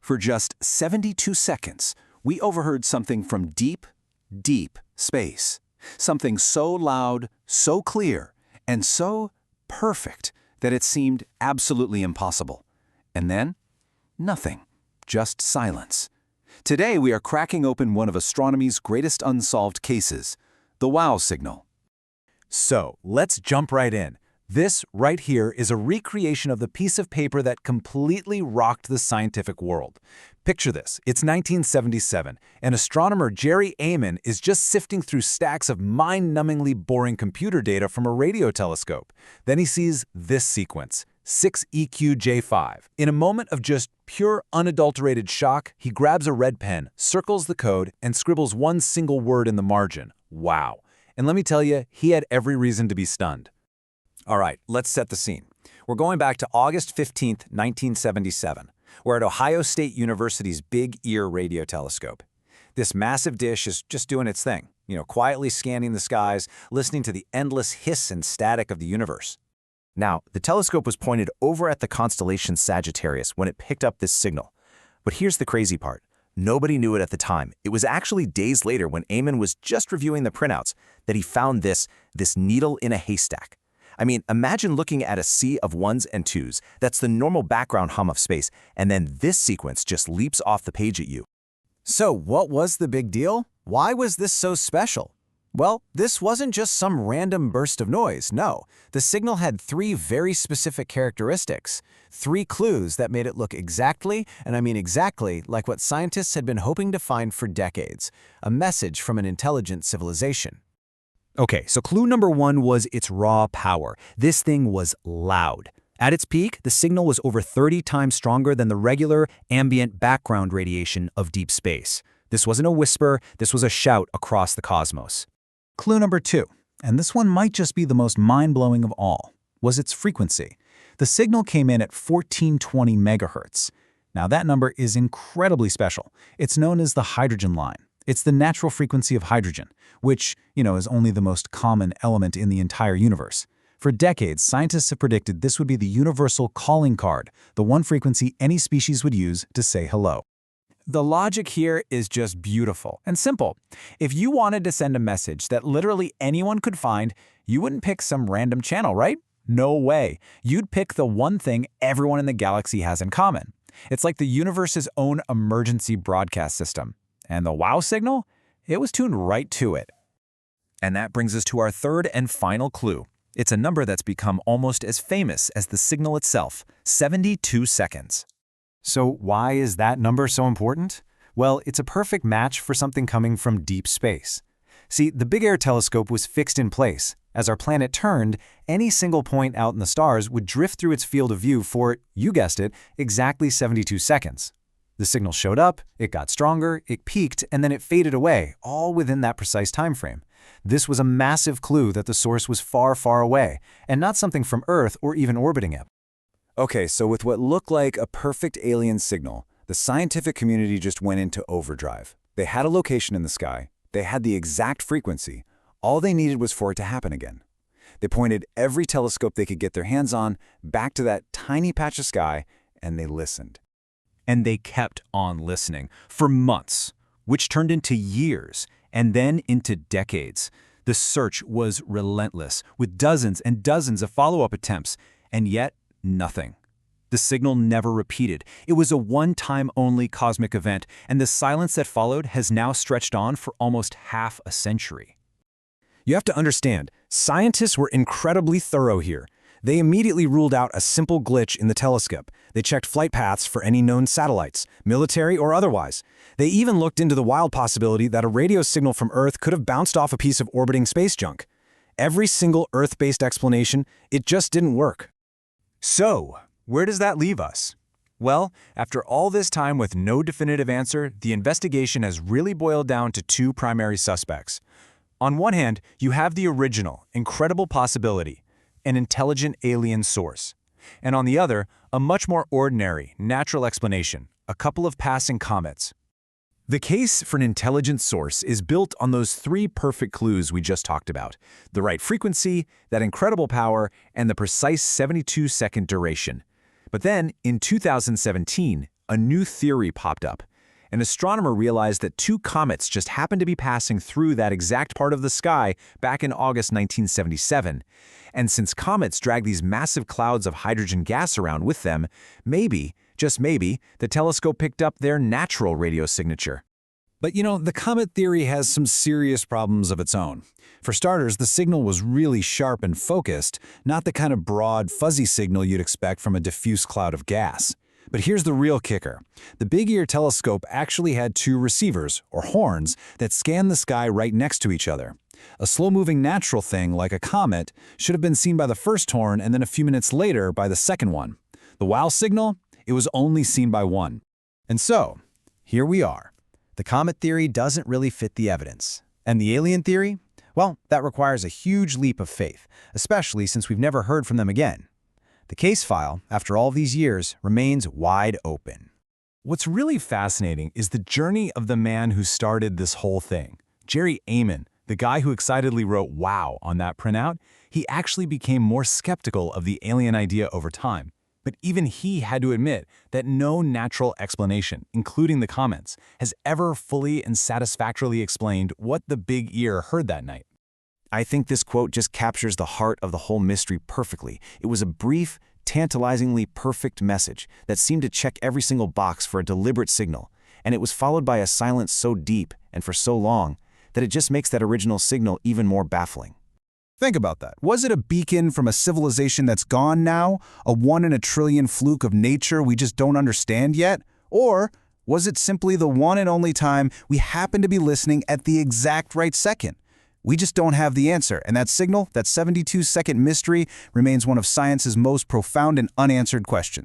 For just 72 seconds, we overheard something from deep, deep space. Something so loud, so clear, and so perfect that it seemed absolutely impossible. And then, nothing, just silence. Today we are cracking open one of astronomy's greatest unsolved cases, the wow signal. So, let's jump right in. This right here is a recreation of the piece of paper that completely rocked the scientific world. Picture this, it's 1977, and astronomer Jerry Ehman is just sifting through stacks of mind-numbingly boring computer data from a radio telescope. Then he sees this sequence, 6EQJ5. In a moment of just pure, unadulterated shock, he grabs a red pen, circles the code, and scribbles one single word in the margin, wow. And let me tell you, he had every reason to be stunned. All right, let's set the scene. We're going back to August 15th, 1977. We're at Ohio State University's Big Ear radio telescope. This massive dish is just doing its thing, quietly scanning the skies, listening to the endless hiss and static of the universe. Now, the telescope was pointed over at the constellation Sagittarius when it picked up this signal. But here's the crazy part. Nobody knew it at the time. It was actually days later when Ehman was just reviewing the printouts that he found this needle in a haystack. I mean, imagine looking at a sea of ones and twos. That's the normal background hum of space, and then this sequence just leaps off the page at you. So what was the big deal? Why was this so special? Well, this wasn't just some random burst of noise, no. The signal had three very specific characteristics, three clues that made it look exactly, and I mean exactly, like what scientists had been hoping to find for decades, a message from an intelligent civilization. Okay, so clue number one was its raw power. This thing was loud. At its peak, the signal was over 30 times stronger than the regular ambient background radiation of deep space. This wasn't a whisper, this was a shout across the cosmos. Clue number two, and this one might just be the most mind-blowing of all, was its frequency. The signal came in at 1420 megahertz. Now that number is incredibly special. It's known as the hydrogen line. It's the natural frequency of hydrogen, which, is only the most common element in the entire universe. For decades, scientists have predicted this would be the universal calling card, the one frequency any species would use to say hello. The logic here is just beautiful and simple. If you wanted to send a message that literally anyone could find, you wouldn't pick some random channel, right? No way. You'd pick the one thing everyone in the galaxy has in common. It's like the universe's own emergency broadcast system. And the wow signal? It was tuned right to it. And that brings us to our third and final clue. It's a number that's become almost as famous as the signal itself, 72 seconds. So why is that number so important? Well, it's a perfect match for something coming from deep space. See, the Big Air telescope was fixed in place. As our planet turned, any single point out in the stars would drift through its field of view for, you guessed it, exactly 72 seconds. The signal showed up, it got stronger, it peaked, and then it faded away, all within that precise time frame. This was a massive clue that the source was far, far away, and not something from Earth or even orbiting it. Okay, so with what looked like a perfect alien signal, the scientific community just went into overdrive. They had a location in the sky, they had the exact frequency, all they needed was for it to happen again. They pointed every telescope they could get their hands on back to that tiny patch of sky, and they listened. And they kept on listening for months, which turned into years and then into decades. The search was relentless, with dozens and dozens of follow-up attempts, and yet nothing. The signal never repeated. It was a one-time only cosmic event, and the silence that followed has now stretched on for almost half a century. You have to understand, scientists were incredibly thorough here. They immediately ruled out a simple glitch in the telescope. They checked flight paths for any known satellites, military or otherwise. They even looked into the wild possibility that a radio signal from Earth could have bounced off a piece of orbiting space junk. Every single Earth-based explanation, it just didn't work. So, where does that leave us? Well, after all this time with no definitive answer, the investigation has really boiled down to two primary suspects. On one hand, you have the original, incredible possibility, an intelligent alien source. And on the other, a much more ordinary, natural explanation, a couple of passing comets. The case for an intelligent source is built on those three perfect clues we just talked about: the right frequency, that incredible power, and the precise 72-second duration. But then, in 2017, a new theory popped up. An astronomer realized that two comets just happened to be passing through that exact part of the sky back in August 1977. And since comets drag these massive clouds of hydrogen gas around with them, maybe, just maybe, the telescope picked up their natural radio signature. But the comet theory has some serious problems of its own. For starters, the signal was really sharp and focused, not the kind of broad, fuzzy signal you'd expect from a diffuse cloud of gas. But here's the real kicker. The Big Ear telescope actually had two receivers, or horns, that scanned the sky right next to each other. A slow-moving natural thing, like a comet, should have been seen by the first horn and then a few minutes later by the second one. The wow signal? It was only seen by one. And so, here we are. The comet theory doesn't really fit the evidence. And the alien theory? Well, that requires a huge leap of faith, especially since we've never heard from them again. The case file, after all these years, remains wide open. What's really fascinating is the journey of the man who started this whole thing. Jerry Ehman, the guy who excitedly wrote "wow" on that printout, he actually became more skeptical of the alien idea over time. But even he had to admit that no natural explanation, including the comments, has ever fully and satisfactorily explained what the Big Ear heard that night. I think this quote just captures the heart of the whole mystery perfectly. It was a brief, tantalizingly perfect message that seemed to check every single box for a deliberate signal, and it was followed by a silence so deep and for so long that it just makes that original signal even more baffling. Think about that. Was it a beacon from a civilization that's gone now? A 1 in a trillion fluke of nature we just don't understand yet? Or was it simply the one and only time we happen to be listening at the exact right second? We just don't have the answer, and that signal, that 72-second mystery, remains one of science's most profound and unanswered questions.